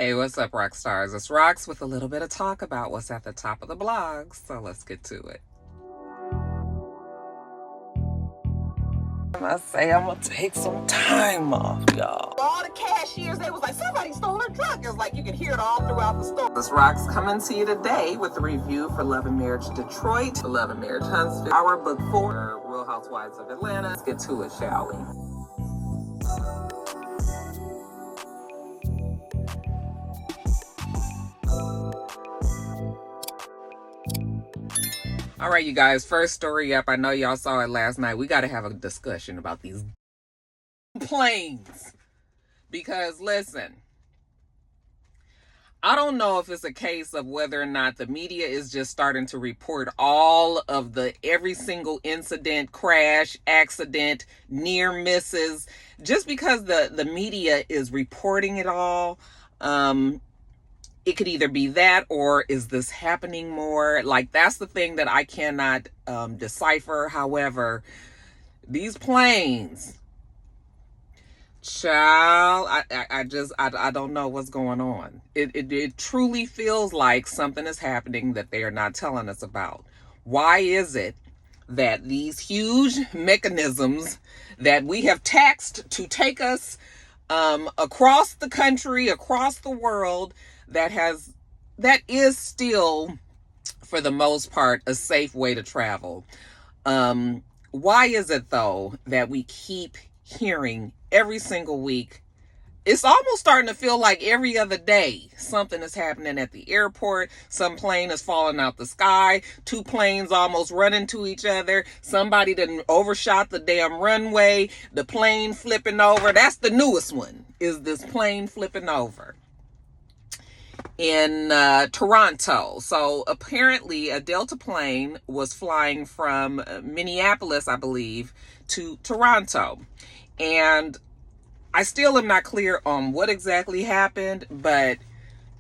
Hey, what's up, rock stars? It's Rox with a little bit of talk about what's at the top of the blog. So let's get to it. I say I'm gonna take some time off, y'all. All the cashiers, they was like, somebody stole her truck. It's like you can hear it all throughout the store. This Rox coming to you today with a review for Love and Marriage Detroit, Love and Marriage Huntsville, our book 4, Real Housewives of Atlanta. Let's get to it, shall we? All right, you guys, first story up. I know y'all saw it last night. We got to have a discussion about these planes. Because, listen, I don't know if it's a case of whether or not the media is just starting to report all of every single incident, crash, accident, near misses. Just because the media is reporting it all, it could either be that, or is this happening more? Like, that's the thing that I cannot decipher. However, these planes, child, I don't know what's going on. It truly feels like something is happening that they are not telling us about. Why is it that these huge mechanisms that we have taxed to take us across the country, across the world, that is still, for the most part, a safe way to travel? Why is it, though, that we keep hearing every single week? It's almost starting to feel like every other day something is happening at the airport. Some plane is falling out the sky. 2 planes almost run into each other. Somebody done overshot the damn runway. The plane flipping over. That's the newest one, is this plane flipping over in Toronto. So apparently a Delta plane was flying from Minneapolis, I believe, to Toronto. And I still am not clear on what exactly happened, but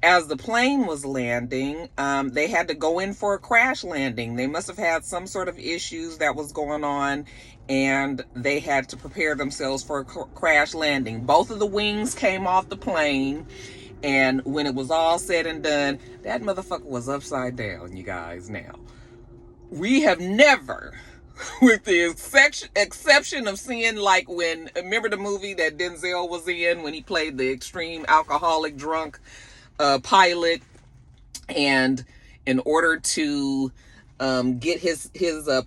as the plane was landing, they had to go in for a crash landing. They must have had some sort of issues that was going on, and they had to prepare themselves for a crash landing. Both of the wings came off the plane, and when it was all said and done, that motherfucker was upside down, you guys. Now, we have never, with the exception of seeing, like, remember the movie that Denzel was in when he played the extreme alcoholic drunk pilot, and in order to get his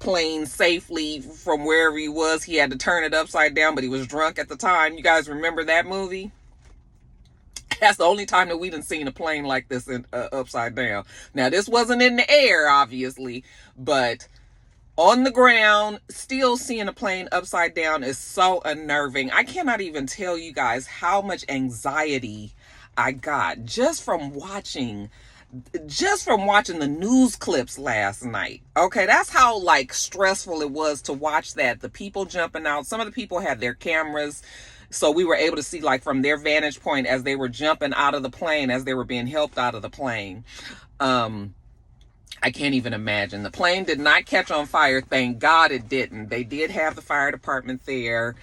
plane safely from wherever he was, he had to turn it upside down, but he was drunk at the time. You guys remember that movie? That's the only time that we done seen a plane like this upside down. Now, this wasn't in the air, obviously, but on the ground, still seeing a plane upside down is so unnerving. I cannot even tell you guys how much anxiety I got just from watching the news clips last night. Okay, that's how, like, stressful it was to watch that. The people jumping out. Some of the people had their cameras, so we were able to see, like, from their vantage point as they were jumping out of the plane, as they were being helped out of the plane. I can't even imagine. The plane did not catch on fire. Thank God it didn't. They did have the fire department there,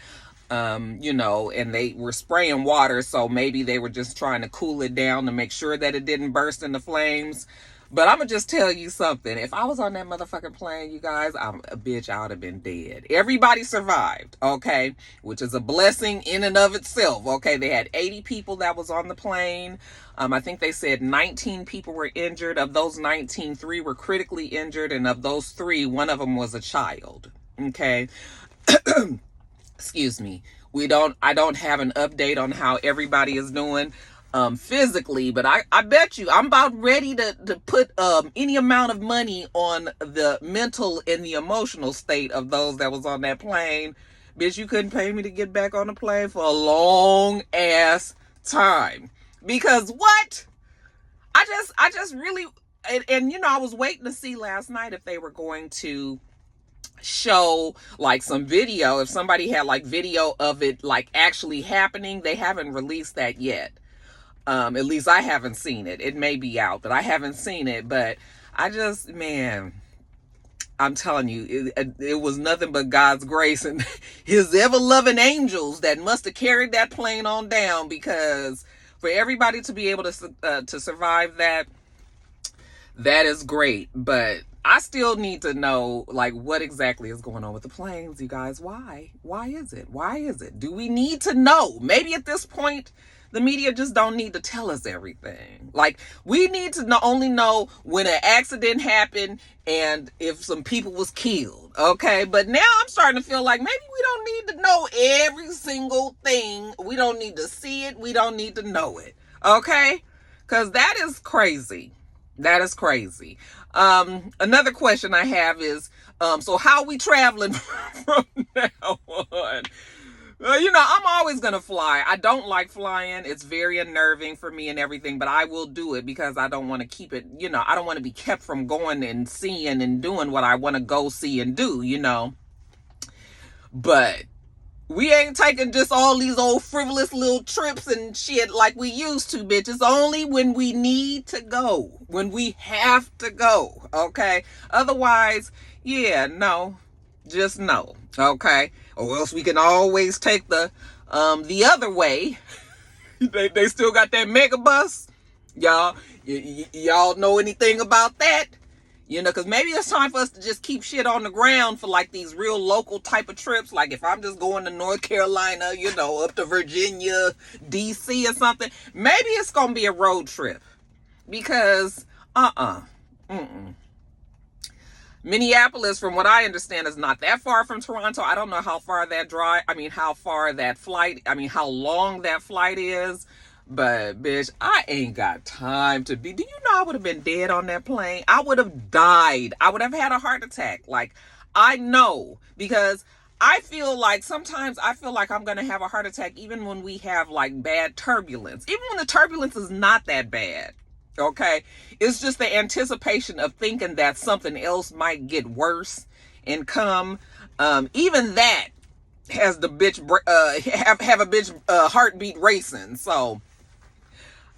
and they were spraying water, so maybe they were just trying to cool it down to make sure that it didn't burst into flames. But I'm going to just tell you something. If I was on that motherfucking plane, you guys, I would have been dead. Everybody survived, okay? Which is a blessing in and of itself, okay? They had 80 people that was on the plane. I think they said 19 people were injured. Of those 19, 3 were critically injured. And of those 3, one of them was a child, okay? Excuse me. I don't have an update on how everybody is doing physically, but I bet you I'm about ready to put any amount of money on the mental and the emotional state of those that was on that plane. Bitch, you couldn't pay me to get back on the plane for a long ass time. Because what? I just really, and I was waiting to see last night if they were going to show, like, some video, if somebody had, like, video of it, like, actually happening. They haven't released that yet. At least I haven't seen it. It may be out, but I haven't seen it. But man, I'm telling you, it was nothing but God's grace and his ever-loving angels that must have carried that plane on down, because For everybody to be able to survive that, that is great. But I still need to know, like, what exactly is going on with the planes, you guys. Why is it? Do we need to know? Maybe at this point the media just don't need to tell us everything. Like, we need to only know when an accident happened and if some people was killed, okay? But now I'm starting to feel like maybe we don't need to know every single thing. We don't need to see it. We don't need to know it, okay? Because that is crazy. That is crazy. Another question I have is, so how are we traveling from now on? I'm always going to fly. I don't like flying. It's very unnerving for me and everything, but I will do it because I don't want to keep it, I don't want to be kept from going and seeing and doing what I want to go see and do, But we ain't taking just all these old frivolous little trips and shit like we used to, bitch. It's only when we need to go, when we have to go, okay? Otherwise, yeah, no, just no, okay? Or else we can always take the other way. They still got that mega bus. Y'all know anything about that? Because maybe it's time for us to just keep shit on the ground for like these real local type of trips. Like if I'm just going to North Carolina, up to Virginia, DC or something, maybe it's going to be a road trip. Because, Minneapolis, from what I understand, is not that far from Toronto. I don't know how far how long that flight is. But, bitch, I ain't got time to be. Do you know I would have been dead on that plane? I would have died. I would have had a heart attack. Like, I know. Because sometimes I feel like I'm going to have a heart attack even when we have, like, bad turbulence. Even when the turbulence is not that bad. Okay? It's just the anticipation of thinking that something else might get worse and come. Even that has the bitch, have a bitch heartbeat racing. So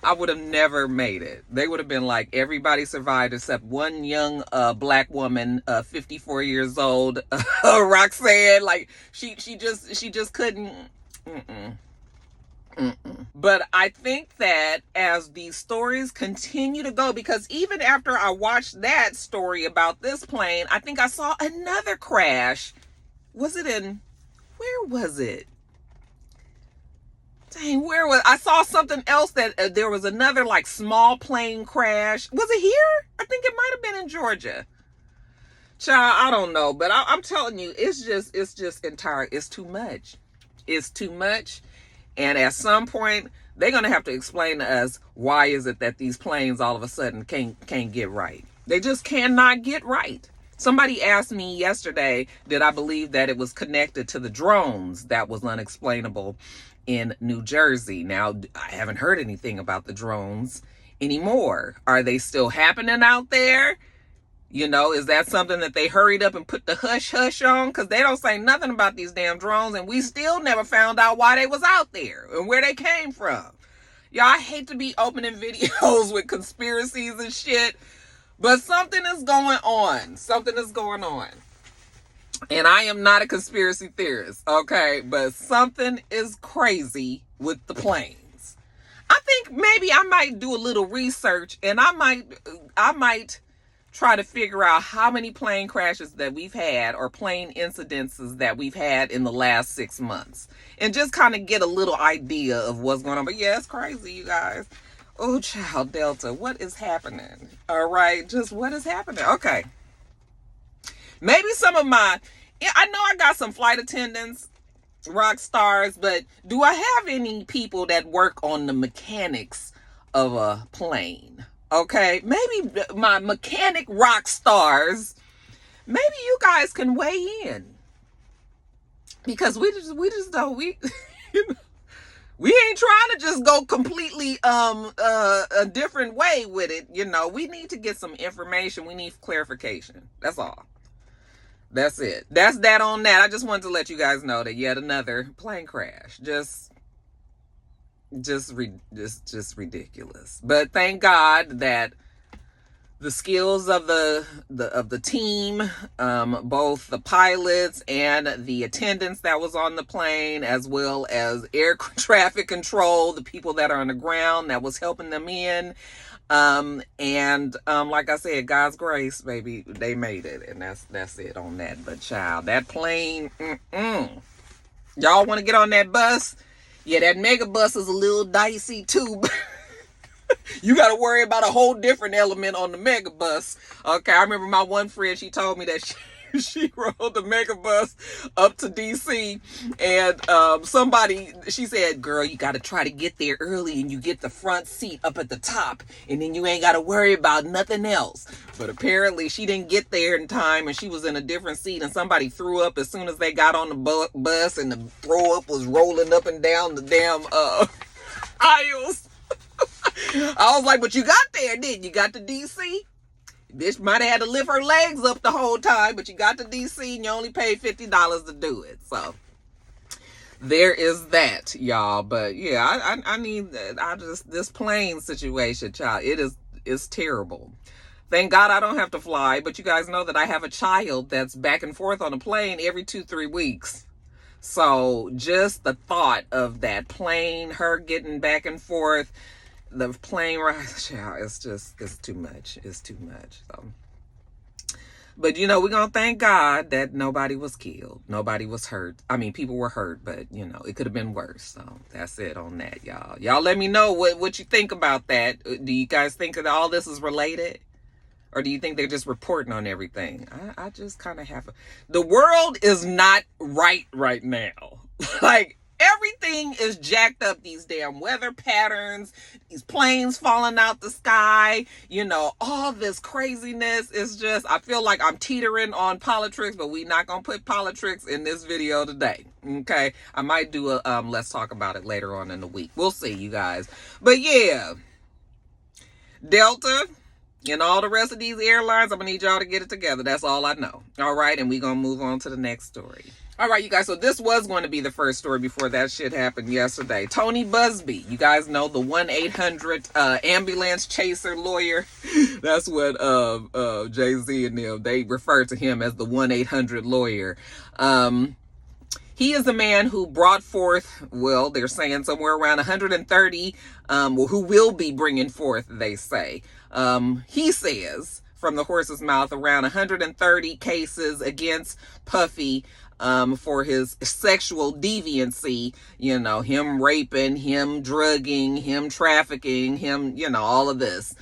I would have never made it. They would have been like, everybody survived except one young black woman, 54 years old, Roxanne. Like she just couldn't. But I think that as these stories continue to go, because even after I watched that story about this plane, I think I saw another crash. Where was it? Dang, I saw something else that there was another like small plane crash. Was it here? I think it might have been in Georgia. Child, I don't know, but I'm telling you, it's too much. It's too much. And at some point, they're going to have to explain to us why is it that these planes all of a sudden can't get right. They just cannot get right. Somebody asked me yesterday, did I believe that it was connected to the drones that was unexplainable in New Jersey? Now, I haven't heard anything about the drones anymore. Are they still happening out there? Is that something that they hurried up and put the hush hush on? Because they don't say nothing about these damn drones, and we still never found out why they was out there and where they came from. Y'all, I hate to be opening videos with conspiracies and shit, but something is going on. Something is going on. And I am not a conspiracy theorist, okay? But something is crazy with the planes. I think maybe I might do a little research, and I might try to figure out how many plane crashes that we've had or plane incidences that we've had in the last 6 months. And just kind of get a little idea of what's going on. But yeah, it's crazy, you guys. Oh, child, Delta, what is happening? All right, just what is happening? Okay. Maybe I know I got some flight attendants, rock stars, but do I have any people that work on the mechanics of a plane? Okay, maybe my mechanic rock stars, maybe you guys can weigh in. Because we just don't, we ain't trying to just go completely a different way with it. We need to get some information. We need clarification. That's all. That's it. That's that on that. I just wanted to let you guys know that yet another plane crash. Just ridiculous. But thank God that the skills of the team, both the pilots and the attendants that was on the plane, as well as air traffic control, the people that are on the ground that was helping them in. Like I said, God's grace, baby, they made it, and that's it on that. But child, that plane, y'all want to get on that bus? Yeah, that mega bus is a little dicey too. You got to worry about a whole different element on the mega bus. Okay, I remember my one friend, she told me that she rode the mega bus up to DC, and she said, girl, you got to try to get there early, and you get the front seat up at the top, and then you ain't got to worry about nothing else. But apparently she didn't get there in time, and she was in a different seat, and somebody threw up as soon as they got on the bus, and the throw up was rolling up and down the damn aisles. I was like, but you got there, didn't you? Got to DC? Bitch might have had to lift her legs up the whole time, but you got to DC and you only paid $50 to do it. So there is that, y'all. But yeah, I need this plane situation, child. It's terrible. Thank God I don't have to fly, but you guys know that I have a child that's back and forth on a plane every 2-3 weeks. So just the thought of that plane, her getting back and forth, the plane ride, it's too much. It's too much. So, but we're gonna thank God that nobody was killed, nobody was hurt. I mean, people were hurt, but it could have been worse. So that's it on that, y'all. Y'all let me know what you think about that. Do you guys think that all this is related, or do you think they're just reporting on everything? I just kind of have the world is not right now. Like, everything is jacked up, these damn weather patterns, these planes falling out the sky, all this craziness is just, I feel like I'm teetering on politics, but we not gonna put politics in this video today. Okay, I might do a let's talk about it later on in the week. We'll see, you guys. But yeah, Delta and all the rest of these airlines, I'm gonna need y'all to get it together. That's all I know. All right, and we're gonna move on to the next story. All right, you guys, so this was going to be the first story before that shit happened yesterday. Tony Buzzbee, you guys know, the 1-800 ambulance chaser lawyer. That's what Jay-Z and them, they refer to him as the 1-800 lawyer. He is a man who brought forth, well, they're saying somewhere around 130, who will be bringing forth, they say. He says, from the horse's mouth, around 130 cases against Puffy, for his sexual deviancy, him raping, him drugging, him trafficking, him, all of this.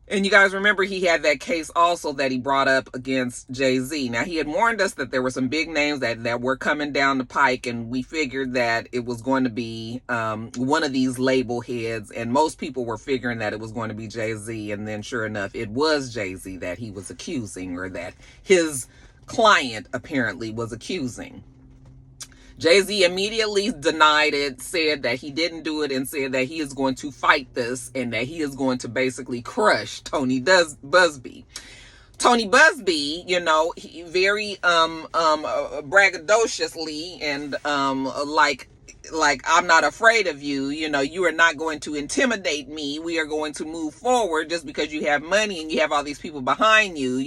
And you guys remember he had that case also that he brought up against Jay-Z. Now, he had warned us that there were some big names that were coming down the pike, and we figured that it was going to be one of these label heads, and most people were figuring that it was going to be Jay-Z, and then sure enough, it was Jay-Z that he was accusing, or that his client apparently was accusing. Jay-Z immediately denied it, said that he didn't do it, and said that he is going to fight this and that he is going to basically crush Tony Buzzbee. Tony Buzzbee, he very braggadociously and like I'm not afraid of you, you are not going to intimidate me. We are going to move forward just because you have money and you have all these people behind you.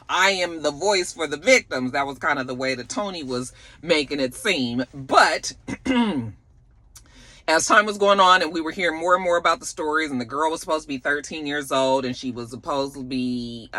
I am the voice for the victims. That was kind of the way that Tony was making it seem. But as time was going on and we were hearing more and more about the stories, and the girl was supposed to be 13 years old, and she was supposed to be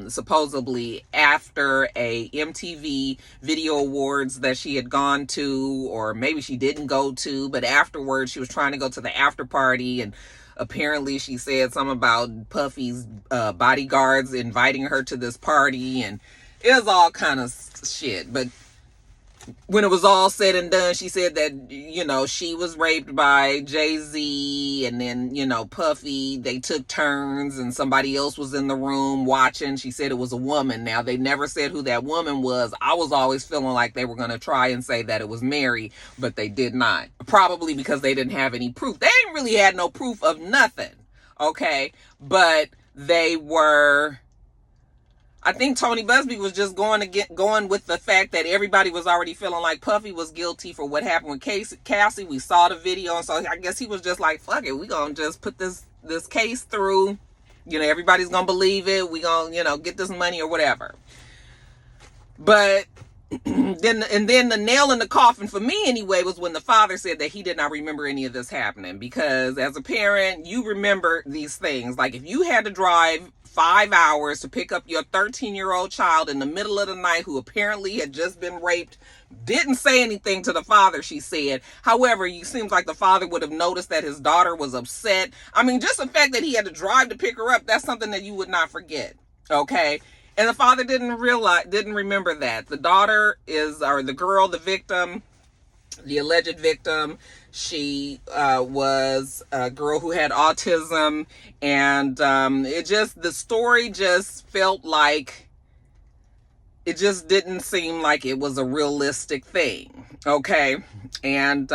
supposedly after a MTV Video Awards that she had gone to, or maybe she didn't go to, but afterwards she was trying to go to the after party, and apparently she said something about Puffy's bodyguards inviting her to this party, and it was all kind of shit. But when it was all said and done, she said that, she was raped by Jay-Z, and then, Puffy, they took turns, and somebody else was in the room watching. She said it was a woman. Now, they never said who that woman was. I was always feeling like they were going to try and say that it was Mary, but they did not. Probably because they didn't have any proof. They ain't really had no proof of nothing, okay? But they were... I think Tony Buzzbee was just going with the fact that everybody was already feeling like Puffy was guilty for what happened with Cassie. We saw the video, and so I guess he was just like, fuck it, we gonna just put this case through You know, everybody's gonna believe it. We gonna, you know, get this money or whatever. But then the nail in the coffin for me anyway was when the father said that he did not remember any of this happening, because as a parent, you remember these things. Like, if you had to drive 5 hours to pick up your 13-year-old child in the middle of the night who apparently had just been raped, didn't say anything to the father, she said. However, it seems like the father would have noticed that his daughter was upset. I mean, just the fact that he had to drive to pick her up, that's something that you would not forget. Okay? And the father didn't remember that. The daughter or the girl, the victim, the alleged victim, she was a girl who had autism, and the story just felt like, it just didn't seem like it was a realistic thing. Okay? And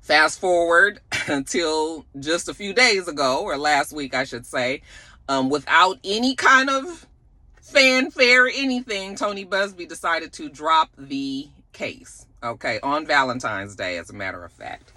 fast forward until just a few days ago, or last week, I should say, without any kind of fanfare or anything, Tony Buzzbee decided to drop the case. Okay, on Valentine's Day, as a matter of fact.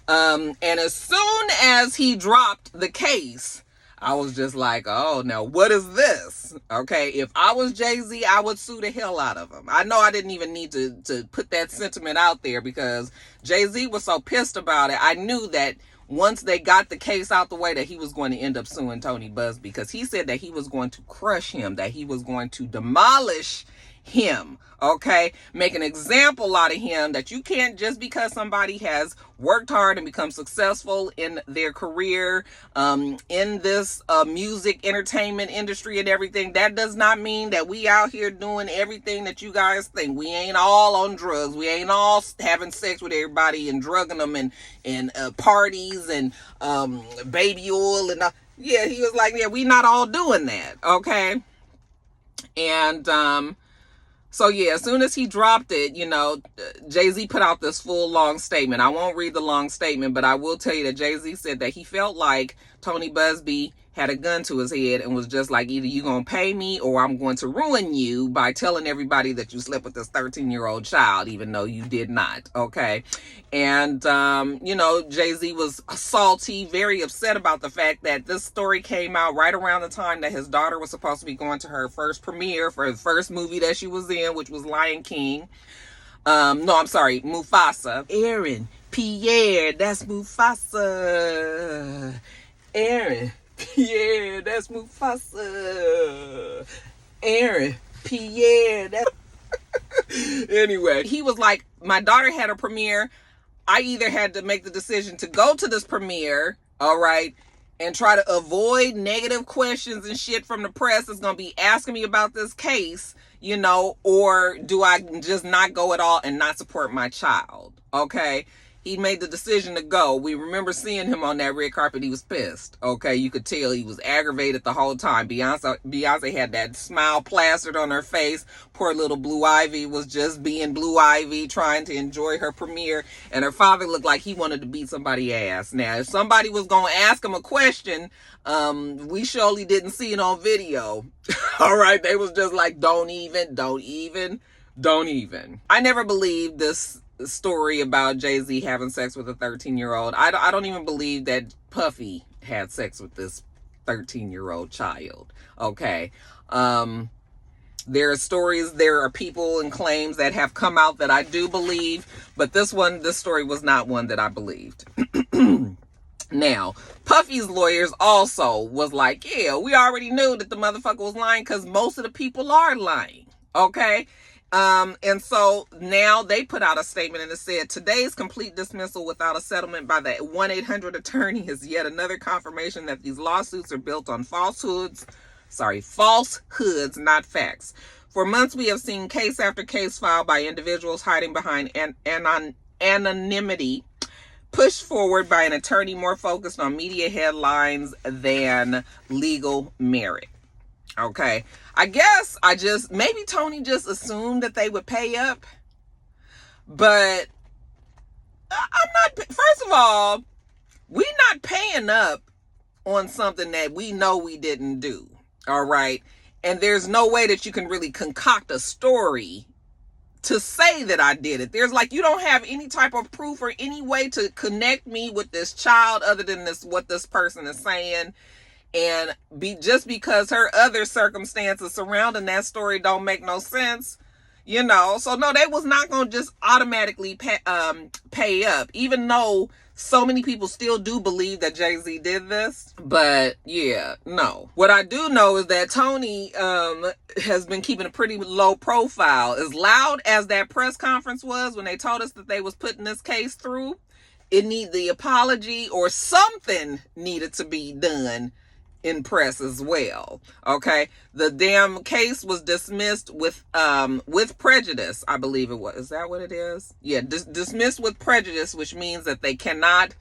And as soon as he dropped the case, I was just like, oh, now what is this? Okay, if I was Jay-Z, I would sue the hell out of him. I know I didn't even need to put that sentiment out there, because Jay-Z was so pissed about it. I knew that once they got the case out the way, that he was going to end up suing Tony Buzzbee, because he said that he was going to crush him, that he was going to demolish him, okay? Make an example out of him, that you can't, just because somebody has worked hard and become successful in their career, in this music entertainment industry and everything, that does not mean that we out here doing everything that you guys think. We ain't all on drugs. We ain't all having sex with everybody and drugging them and parties and baby oil and yeah, he was like, yeah, we not all doing that, okay? And so yeah, as soon as he dropped it, you know, Jay-Z put out this full long statement. I won't read the long statement, but I will tell you that Jay-Z said that he felt like Tony Buzzbee had a gun to his head and was just like, either you gonna pay me or I'm going to ruin you by telling everybody that you slept with this 13-year-old child, even though you did not, okay? And, you know, Jay-Z was salty, very upset about the fact that this story came out right around the time that his daughter was supposed to be going to her first premiere for the first movie that she was in, which was Lion King. No, I'm sorry, Mufasa. Aaron, Pierre, that's Mufasa. Aaron, Pierre, that's Mufasa. Aaron, Pierre, that's... Anyway, he was like, my daughter had a premiere. I either had to make the decision to go to this premiere, all right, and try to avoid negative questions and shit from the press that's going to be asking me about this case, you know, or do I just not go at all and not support my child, okay? He made the decision to go. We remember seeing him on that red carpet. He was pissed. Okay, you could tell he was aggravated the whole time. Beyonce had that smile plastered on her face. Poor little Blue Ivy was just being Blue Ivy, trying to enjoy her premiere. And her father looked like he wanted to beat somebody's ass. Now, if somebody was going to ask him a question, we surely didn't see it on video. All right, they was just like, don't even. I never believed this story about Jay-Z having sex with a 13-year-old. I don't even believe that Puffy had sex with this 13-year-old child. Okay. There are stories, there are people and claims that have come out that I do believe, but this story was not one that I believed. Now, Puffy's lawyers also was like, yeah, we already knew that the motherfucker was lying, because most of the people are lying. Okay. And so now they put out a statement and it said, today's complete dismissal without a settlement by the 1-800 attorney is yet another confirmation that these lawsuits are built on falsehoods, not facts. For months, we have seen case after case filed by individuals hiding behind anonymity, pushed forward by an attorney more focused on media headlines than legal merit. Okay. I guess maybe Tony just assumed that they would pay up, but I'm not, first of all, we're not paying up on something that we know we didn't do. All right. And there's no way that you can really concoct a story to say that I did it. There's like, you don't have any type of proof or any way to connect me with this child other than what this person is saying. and just because her other circumstances surrounding that story don't make no sense, so no, they was not gonna just automatically pay up, even though so many people still do believe that Jay-Z did this. But yeah, no. What I do know is that Tony has been keeping a pretty low profile. As loud as that press conference was when they told us that they was putting this case through, the apology or something needed to be done in press as well. Okay, the damn case was dismissed with prejudice, I believe it was. Is that what it is? Yeah, dismissed with prejudice, which means that they cannot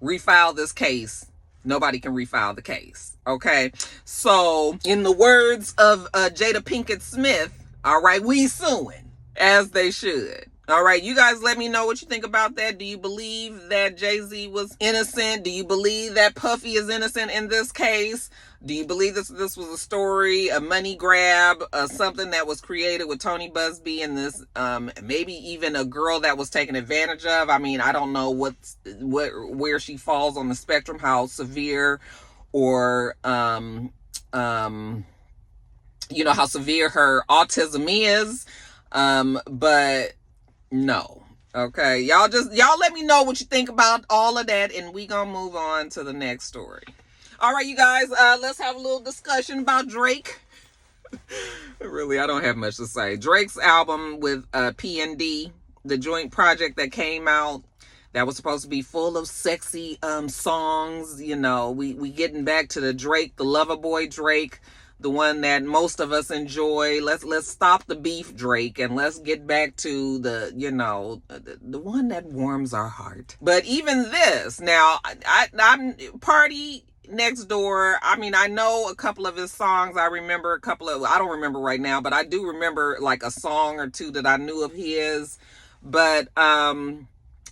refile this case. Nobody can refile the case. Okay, so in the words of Jada Pinkett Smith, all right, we suing, as they should. All right, you guys let me know what you think about that. Do you believe that Jay-Z was innocent? Do you believe that Puffy is innocent in this case? Do you believe this was a story, a money grab, something that was created with Tony Buzzbee and this, maybe even a girl that was taken advantage of? I mean, I don't know where she falls on the spectrum, how severe or, how severe her autism is. But no. Okay. Y'all let me know what you think about all of that, and we gonna move on to the next story. All right, you guys, let's have a little discussion about Drake. Really, I don't have much to say. Drake's album with PnD, the joint project that came out, that was supposed to be full of sexy songs. We getting back to the Drake, the lover boy Drake, the one that most of us enjoy. Let's stop the beef, Drake, and let's get back to the one that warms our heart. But even this, now, I'm Party Next Door. I mean, I know a couple of his songs. I remember I don't remember right now, but I do remember like a song or two that I knew of his. But this album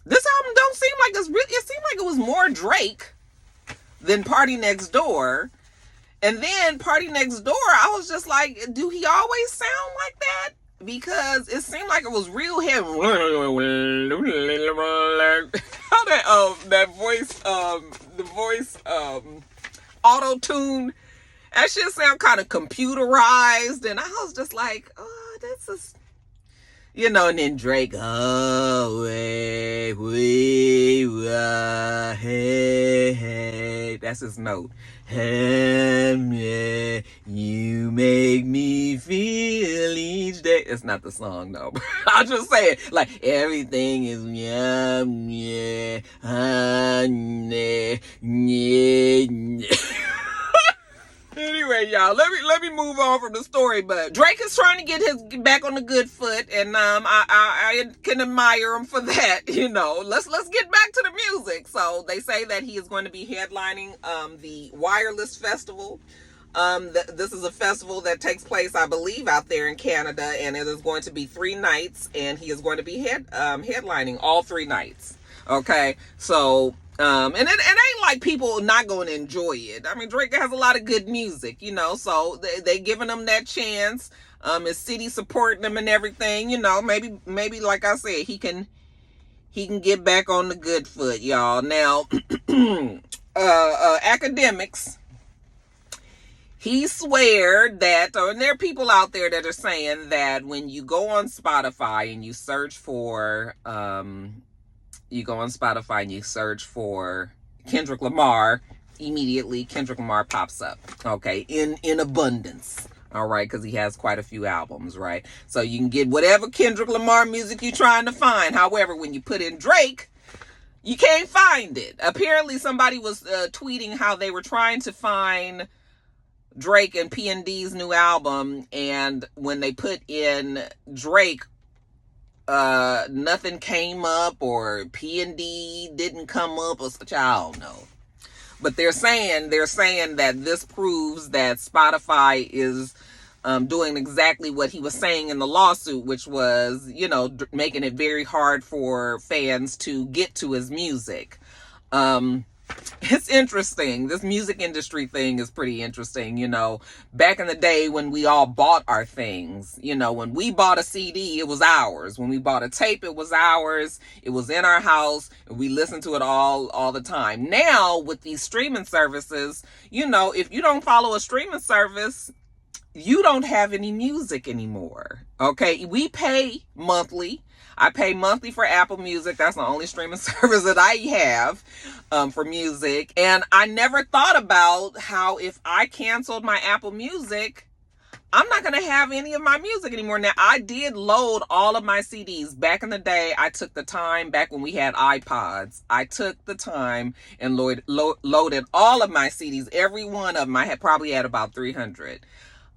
don't seem like it seemed like it was more Drake than Party Next Door. And then Party Next Door, I was just like, do he always sound like that? Because it seemed like it was real heavy. How that voice auto-tune, that shit sound kind of computerized. And I was just like, oh, this is, and then Drake, oh, hey, that's his note. You make me feel each day. It's not the song, though. I'll just say it. Like, everything is Anyway, y'all, let me move on from the story. But Drake is trying to get his back on the good foot, and I can admire him for that. Let's get back to the music. So they say that he is going to be headlining the Wireless Festival. This is a festival that takes place, I believe, out there in Canada, and it is going to be 3 nights, and he is going to be headlining all 3 nights. Okay, so. And it ain't like people not going to enjoy it. I mean, Drake has a lot of good music, so they giving him that chance. His city supporting him and everything, maybe like I said, he can get back on the good foot, y'all. Now, academics, he sweared that, and there are people out there that are saying that when you go on Spotify and you search for, Kendrick Lamar, immediately Kendrick Lamar pops up, okay, in abundance, all right, because he has quite a few albums, right? So you can get whatever Kendrick Lamar music you're trying to find. However, when you put in Drake, you can't find it. Apparently, somebody was tweeting how they were trying to find Drake and PnD's new album, and when they put in Drake, nothing came up, or PnD didn't come up, or such. I don't know. But they're saying that this proves that Spotify is doing exactly what he was saying in the lawsuit, which was, making it very hard for fans to get to his music. It's interesting. This music industry thing is pretty interesting. Back in the day when we all bought our things, when we bought a CD, it was ours. When we bought a tape, it was ours. It was in our house, and we listened to it all the time. Now with these streaming services, if you don't follow a streaming service, you don't have any music anymore. Okay, we pay monthly. I pay monthly for Apple Music. That's the only streaming service that I have for music. And I never thought about how if I canceled my Apple Music, I'm not going to have any of my music anymore. Now, I did load all of my CDs. Back in the day, I took the time, back when we had iPods, I took the time and loaded all of my CDs. Every one of them, I probably had about 300.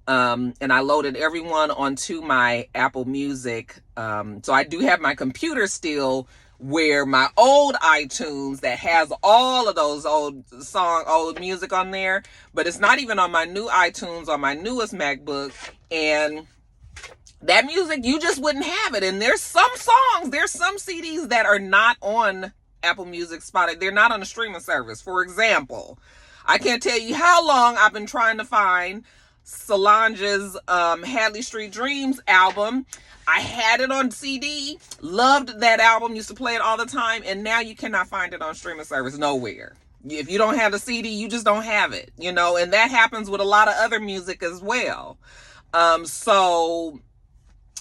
And I loaded everyone onto my Apple Music. So I do have my computer still where my old iTunes that has all of those old music on there, but it's not even on my new iTunes on my newest MacBook. And that music, you just wouldn't have it. And there's some songs, there's some CDs that are not on Apple Music, Spotify. They're not on a streaming service. For example, I can't tell you how long I've been trying to find Solange's Hadley Street Dreams album. I had it on CD, loved that album, used to play it all the time, and now you cannot find it on streaming service nowhere. If you don't have the CD, you just don't have it, and that happens with a lot of other music as well. So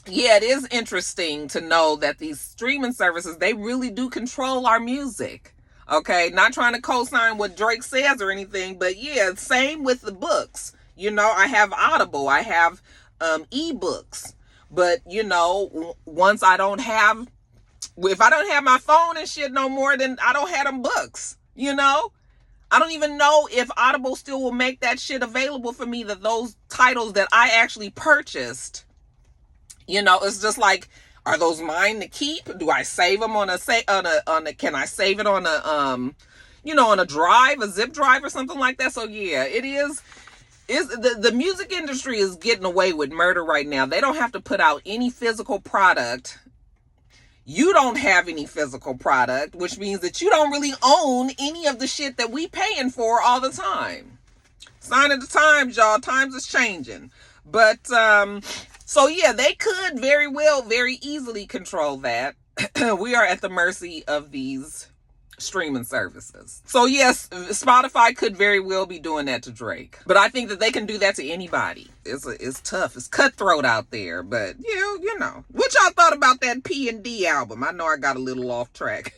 yeah, it is interesting to know that these streaming services, they really do control our music. Okay, not trying to co-sign what Drake says or anything, but yeah, same with the books. I have Audible, I have ebooks, but once if I don't have my phone and shit no more, then I don't have them books. I don't even know if Audible still will make that shit available for me, that those titles that I actually purchased. It's just like, are those mine to keep? Do I save them can I save it on a drive, a zip drive or something like that? So yeah, it is. The music industry is getting away with murder right now. They don't have to put out any physical product. You don't have any physical product, which means that you don't really own any of the shit that we paying for all the time. Sign of the times, y'all. Times is changing. But, so yeah, they could very easily control that. We are at the mercy of these streaming services. So yes, Spotify could very well be doing that to Drake, but I think that they can do that to anybody. It's tough. It's cutthroat out there, but what y'all thought about that PnD album? I know I got a little off track,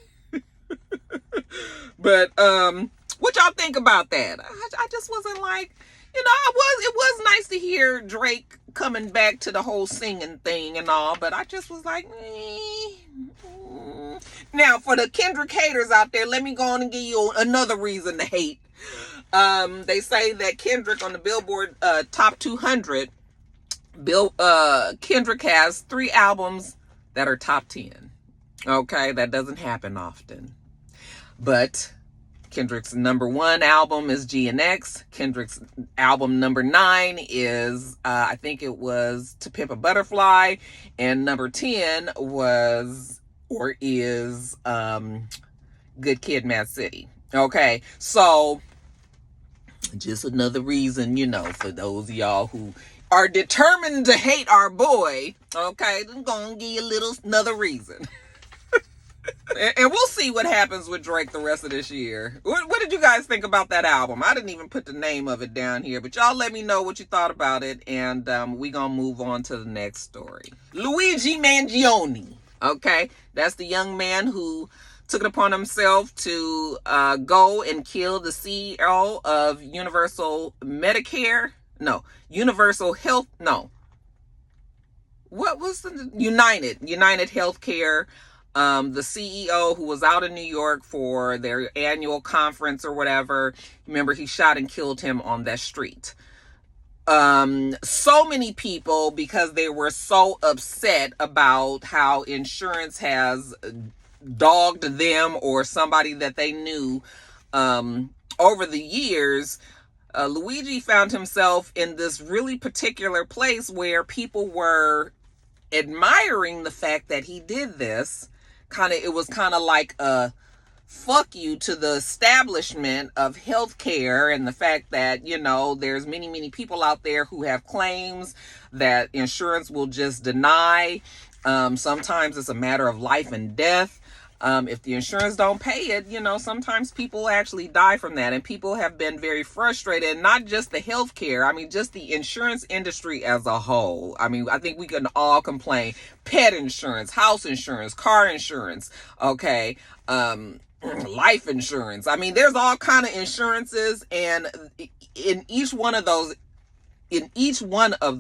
but what y'all think about that? I just wasn't like, it was nice to hear Drake coming back to the whole singing thing and all, but I just was like, Now, for the Kendrick haters out there, let me go on and give you another reason to hate. They say that Kendrick on the Billboard Top 200, Kendrick has 3 albums that are top 10. Okay, that doesn't happen often. But Kendrick's number 1 album is G&X. Kendrick's album number 9 is, I think it was To Pimp a Butterfly. And number 10 was, or is, Good Kid, Mad City. Okay, so just another reason, for those of y'all who are determined to hate our boy, okay, I'm gonna give you another reason. And we'll see what happens with Drake the rest of this year. What did you guys think about that album? I didn't even put the name of it down here, but y'all let me know what you thought about it, and we gonna move on to the next story. Luigi Mangione, okay? That's the young man who took it upon himself to go and kill the CEO of Universal Health, what was the United Healthcare, the CEO who was out in New York for their annual conference or whatever. Remember, he shot and killed him on that street. So many people, because they were so upset about how insurance has dogged them or somebody that they knew over the years, Luigi found himself in this really particular place where people were admiring the fact that he did this. It was kind of like a fuck you to the establishment of healthcare and the fact that, you know, there's many, many people out there who have claims that insurance will just deny. Sometimes it's a matter of life and death. If the insurance don't pay it, you know, sometimes people actually die from that. And people have been very frustrated, and not just the healthcare. I mean, just the insurance industry as a whole. I mean, I think we can all complain. Pet insurance, house insurance, car insurance, okay, life insurance. I mean, there's all kind of insurances, and in each one of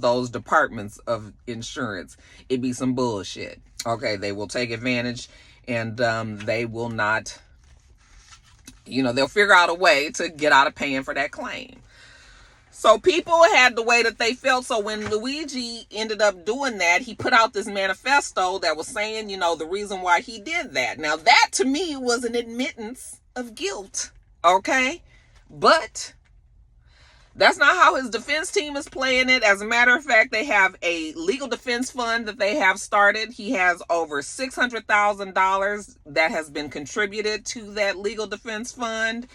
those departments of insurance, it be some bullshit. Okay, they will take advantage, and they will not, you know, they'll figure out a way to get out of paying for that claim. So people had the way that they felt. So when Luigi ended up doing that, he put out this manifesto that was saying, you know, the reason why he did that. Now that to me was an admittance of guilt. Okay, but that's not how his defense team is playing it. As a matter of fact, they have a legal defense fund that they have started. He has over $600,000 that has been contributed to that legal defense fund.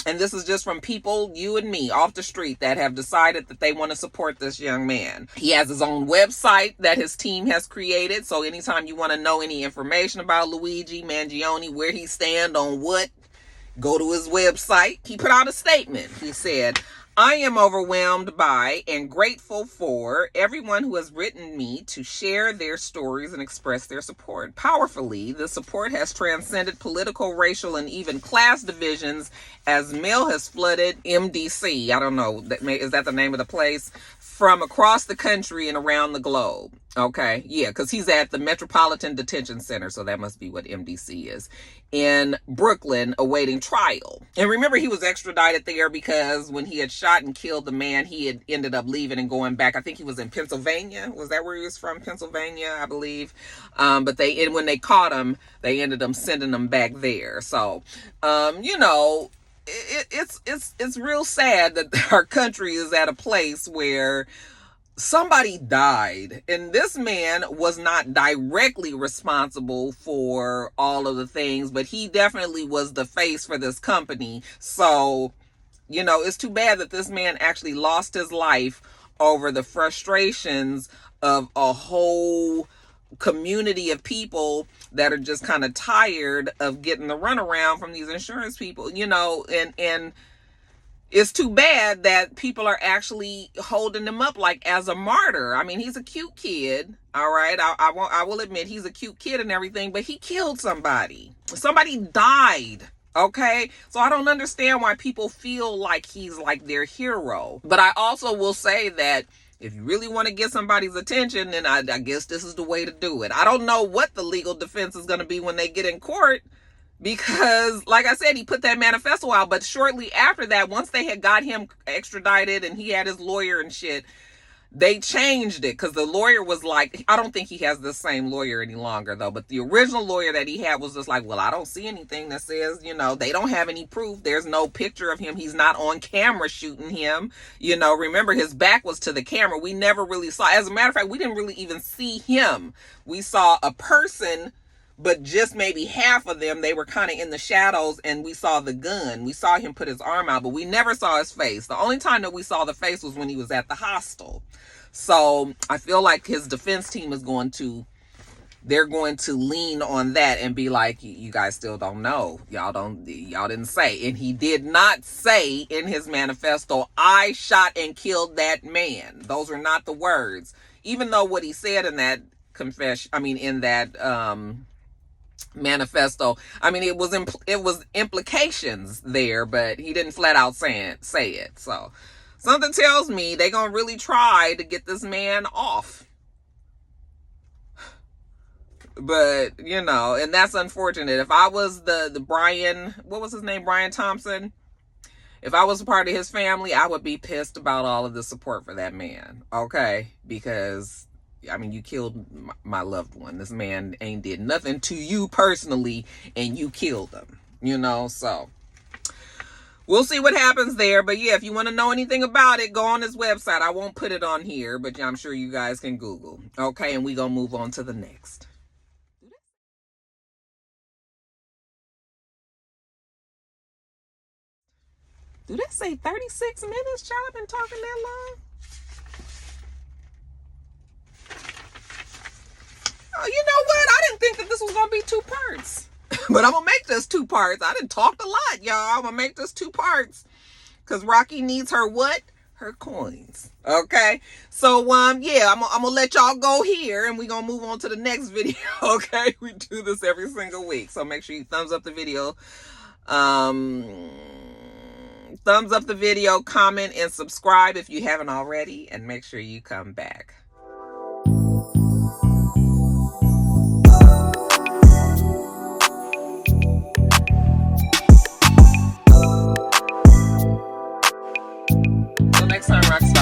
And this is just from people, you and me, off the street that have decided that they want to support this young man. He has his own website that his team has created. So anytime you want to know any information about Luigi Mangione, where he stand on what, go to his website. He put out a statement. He said, I am overwhelmed by and grateful for everyone who has written me to share their stories and express their support. Powerfully, the support has transcended political, racial, and even class divisions as mail has flooded MDC. I don't know, is that the name of the place? From across the country and around the globe. Okay, yeah, because he's at the Metropolitan Detention Center, so that must be what MDC is, in Brooklyn, awaiting trial. And remember, he was extradited there because when he had shot and killed the man, he had ended up leaving and going back. I think he was in Pennsylvania. Was that where he was from? Pennsylvania, I believe. But when they caught him, they ended up sending him back there. So, you know, it's real sad that our country is at a place where somebody died, and this man was not directly responsible for all of the things, but he definitely was the face for this company. So, you know, it's too bad that this man actually lost his life over the frustrations of a whole community of people that are just kind of tired of getting the runaround from these insurance people, you know, and it's too bad that people are actually holding him up like as a martyr. I mean, he's a cute kid, all right? I will admit he's a cute kid and everything, but he killed somebody. Somebody died, okay? So I don't understand why people feel like he's like their hero. But I also will say that if you really want to get somebody's attention, then I guess this is the way to do it. I don't know what the legal defense is going to be when they get in court, because, like I said, he put that manifesto out, but shortly after that, once they had got him extradited and he had his lawyer and shit, they changed it, because the lawyer was like, I don't think he has the same lawyer any longer, though, but the original lawyer that he had was just like, well, I don't see anything that says, you know, they don't have any proof. There's no picture of him. He's not on camera shooting him. You know, remember, his back was to the camera. We never really saw, as a matter of fact, we didn't really even see him. We saw a person, but just maybe half of them, they were kind of in the shadows, and we saw the gun. We saw him put his arm out, but we never saw his face. The only time that we saw the face was when he was at the hostel. So I feel like his defense team is they're going to lean on that and be like, you guys still don't know. Y'all didn't say. And he did not say in his manifesto, I shot and killed that man. Those are not the words. Even though what he said in that manifesto, I mean, it was implications there, but he didn't flat out say it. So something tells me they're gonna really try to get this man off. But, you know, and that's unfortunate. If I was the Brian, what was his name? Brian Thompson. If I was a part of his family, I would be pissed about all of the support for that man. Okay? Because, I mean, you killed my loved one. This man ain't did nothing to you personally, and you killed him. You know, so we'll see what happens there. But yeah, if you want to know anything about it, go on his website. I won't put it on here, but I'm sure you guys can Google. Okay, and we gonna move on to the next. Do that say 36 minutes? Child, I've been talking that long? Oh, you know what? I didn't think that this was going to be 2 parts. But I'm going to make this 2 parts. I done talked a lot, y'all. I'm going to make this 2 parts. Because Rocky needs her what? Her coins. Okay? So, yeah, I'm going to let y'all go here. And we're going to move on to the next video. Okay? We do this every single week. So make sure you thumbs up the video. Thumbs up the video, comment, and subscribe if you haven't already. And make sure you come back. Next time, Roxanne.